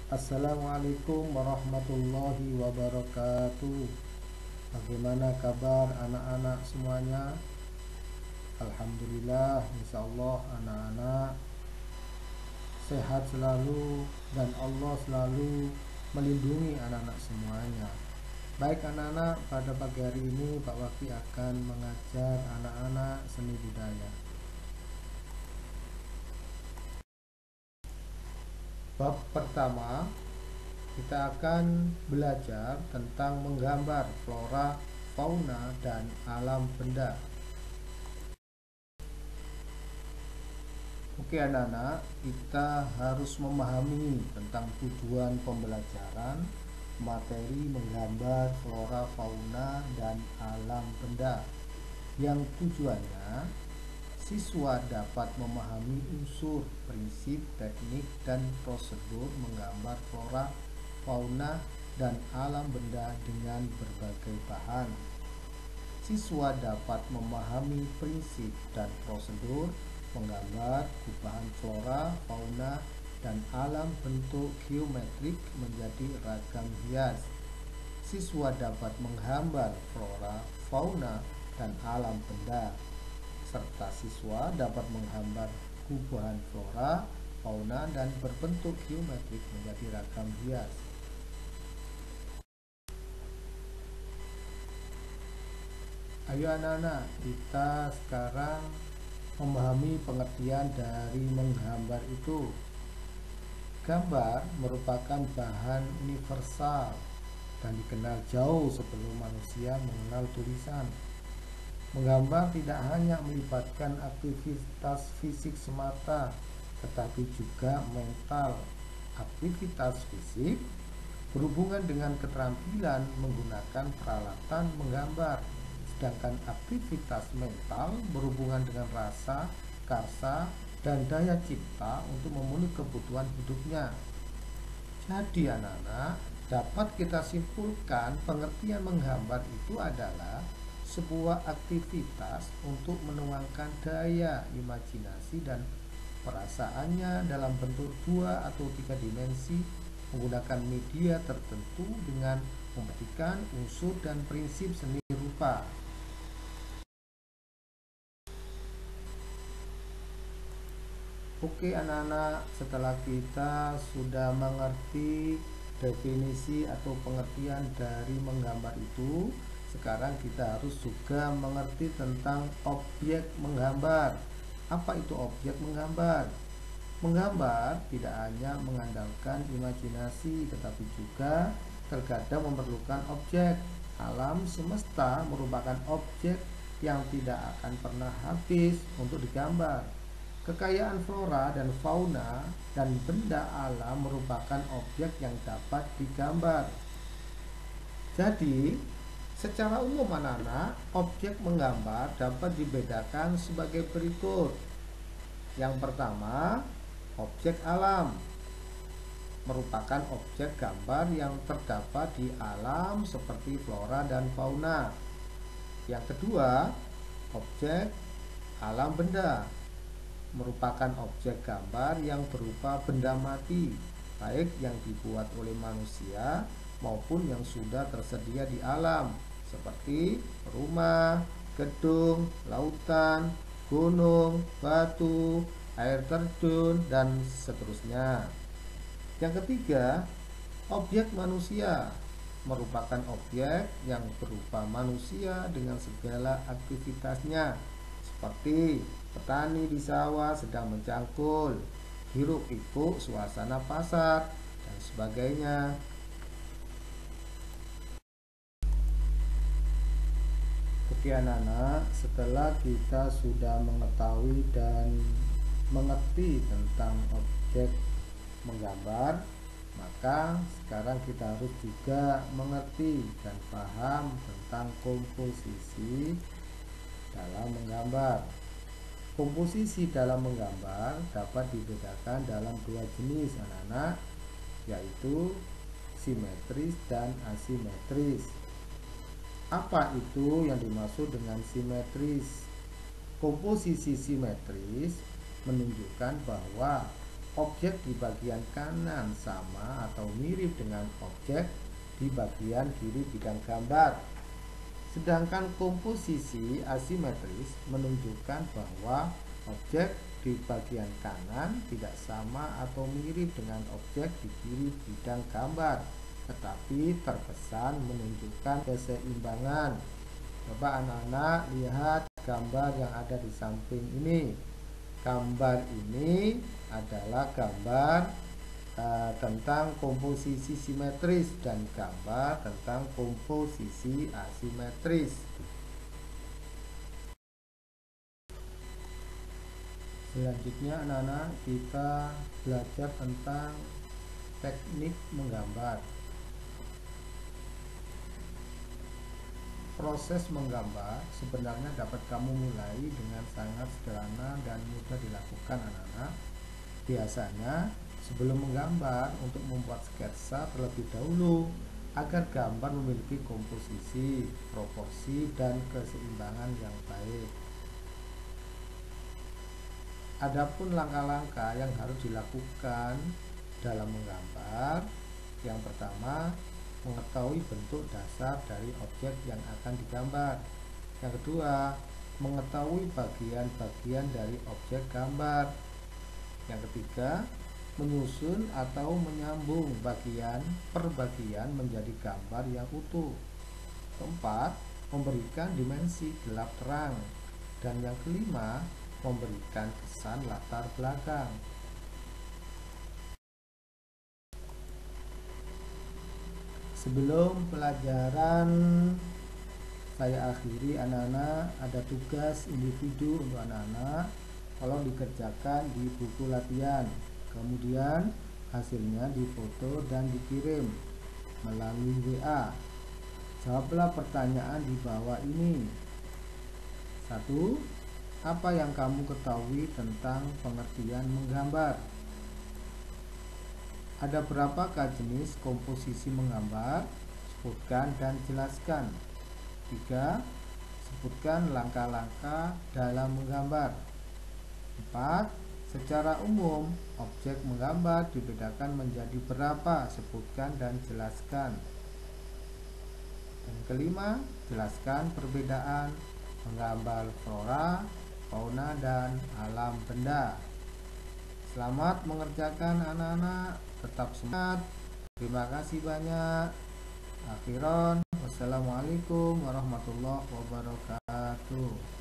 Assalamualaikum warahmatullahi wabarakatuh. Bagaimana kabar anak-anak semuanya? Alhamdulillah, insya Allah anak-anak sehat selalu dan Allah selalu melindungi anak-anak semuanya. Baik anak-anak, pada pagi hari ini Pak Waki akan mengajar anak-anak seni budaya. Bab pertama, kita akan belajar tentang menggambar flora, fauna, dan alam benda. Oke anak-anak, kita harus memahami tentang tujuan pembelajaran materi menggambar flora, fauna, dan alam benda. Yang tujuannya siswa dapat memahami unsur, prinsip, teknik, dan prosedur menggambar flora, fauna, dan alam benda dengan berbagai bahan. Siswa dapat memahami prinsip dan prosedur menggambar gubahan flora, fauna, dan alam bentuk geometrik menjadi ragam hias. Siswa dapat menggambar flora, fauna, dan alam benda, serta siswa dapat menggambar gubahan flora, fauna, dan berbentuk geometrik menjadi ragam hias. Ayo anak-anak, kita sekarang memahami pengertian dari menggambar itu. Gambar merupakan bahan universal dan dikenal jauh sebelum manusia mengenal tulisan. Menggambar tidak hanya melibatkan aktivitas fisik semata, tetapi juga mental. Aktivitas fisik berhubungan dengan keterampilan menggunakan peralatan menggambar, sedangkan aktivitas mental berhubungan dengan rasa, karsa, dan daya cipta untuk memenuhi kebutuhan hidupnya. Jadi anak-anak, dapat kita simpulkan pengertian menggambar itu adalah sebuah aktivitas untuk menuangkan daya imajinasi dan perasaannya dalam bentuk 2 atau 3 dimensi menggunakan media tertentu dengan memperhatikan unsur dan prinsip seni rupa. Oke anak-anak, setelah kita sudah mengerti definisi atau pengertian dari menggambar itu, sekarang kita harus juga mengerti tentang objek menggambar. Apa itu objek menggambar? Menggambar tidak hanya mengandalkan imajinasi, tetapi juga terkadang memerlukan objek. Alam semesta merupakan objek yang tidak akan pernah habis untuk digambar. Kekayaan flora dan fauna dan benda alam merupakan objek yang dapat digambar. Jadi, secara umum anak-anak, objek menggambar dapat dibedakan sebagai berikut. Yang pertama, objek alam merupakan objek gambar yang terdapat di alam seperti flora dan fauna. Yang kedua, objek alam benda merupakan objek gambar yang berupa benda mati, baik yang dibuat oleh manusia maupun yang sudah tersedia di alam, seperti rumah, gedung, lautan, gunung, batu, air terjun, dan seterusnya. Yang ketiga, objek manusia merupakan objek yang berupa manusia dengan segala aktivitasnya, seperti petani di sawah sedang mencangkul, hiruk-pikuk suasana pasar, dan sebagainya. Oke anak-anak, setelah kita sudah mengetahui dan mengerti tentang objek menggambar, maka sekarang kita harus juga mengerti dan paham tentang komposisi dalam menggambar. Komposisi dalam menggambar dapat dibedakan dalam 2 jenis anak-anak, yaitu simetris dan asimetris. Apa itu yang dimaksud dengan simetris? Komposisi simetris menunjukkan bahwa objek di bagian kanan sama atau mirip dengan objek di bagian kiri bidang gambar. Sedangkan komposisi asimetris menunjukkan bahwa objek di bagian kanan tidak sama atau mirip dengan objek di kiri bidang gambar, tetapi terkesan menunjukkan keseimbangan. Coba anak-anak lihat gambar yang ada di samping ini. Gambar ini adalah gambar tentang komposisi simetris dan gambar tentang komposisi asimetris. Selanjutnya anak-anak kita belajar tentang teknik menggambar. Proses menggambar sebenarnya dapat kamu mulai dengan sangat sederhana dan mudah dilakukan anak-anak. Biasanya sebelum menggambar, untuk membuat sketsa terlebih dahulu agar gambar memiliki komposisi, proporsi, dan keseimbangan yang baik. Adapun langkah-langkah yang harus dilakukan dalam menggambar, yang pertama, mengetahui bentuk dasar dari objek yang akan digambar. Yang kedua, mengetahui bagian-bagian dari objek gambar. Yang ketiga, menyusun atau menyambung bagian per bagian menjadi gambar yang utuh. Keempat, memberikan dimensi gelap terang. Dan yang kelima, memberikan kesan latar belakang. Sebelum pelajaran saya akhiri, anak-anak, ada tugas individu untuk anak-anak. Tolong dikerjakan di buku latihan. Kemudian hasilnya difoto dan dikirim melalui WA. Jawablah pertanyaan di bawah ini. 1. Apa yang kamu ketahui tentang pengertian menggambar? Ada berapakah jenis komposisi menggambar? Sebutkan dan jelaskan. 3. Sebutkan langkah-langkah dalam menggambar. 4. Secara umum, objek menggambar dibedakan menjadi berapa? Sebutkan dan jelaskan. Dan kelima, jelaskan perbedaan menggambar flora, fauna, dan alam benda. Selamat mengerjakan anak-anak, tetap semangat. Terima kasih banyak. Akhiron, wassalamualaikum warahmatullahi wabarakatuh.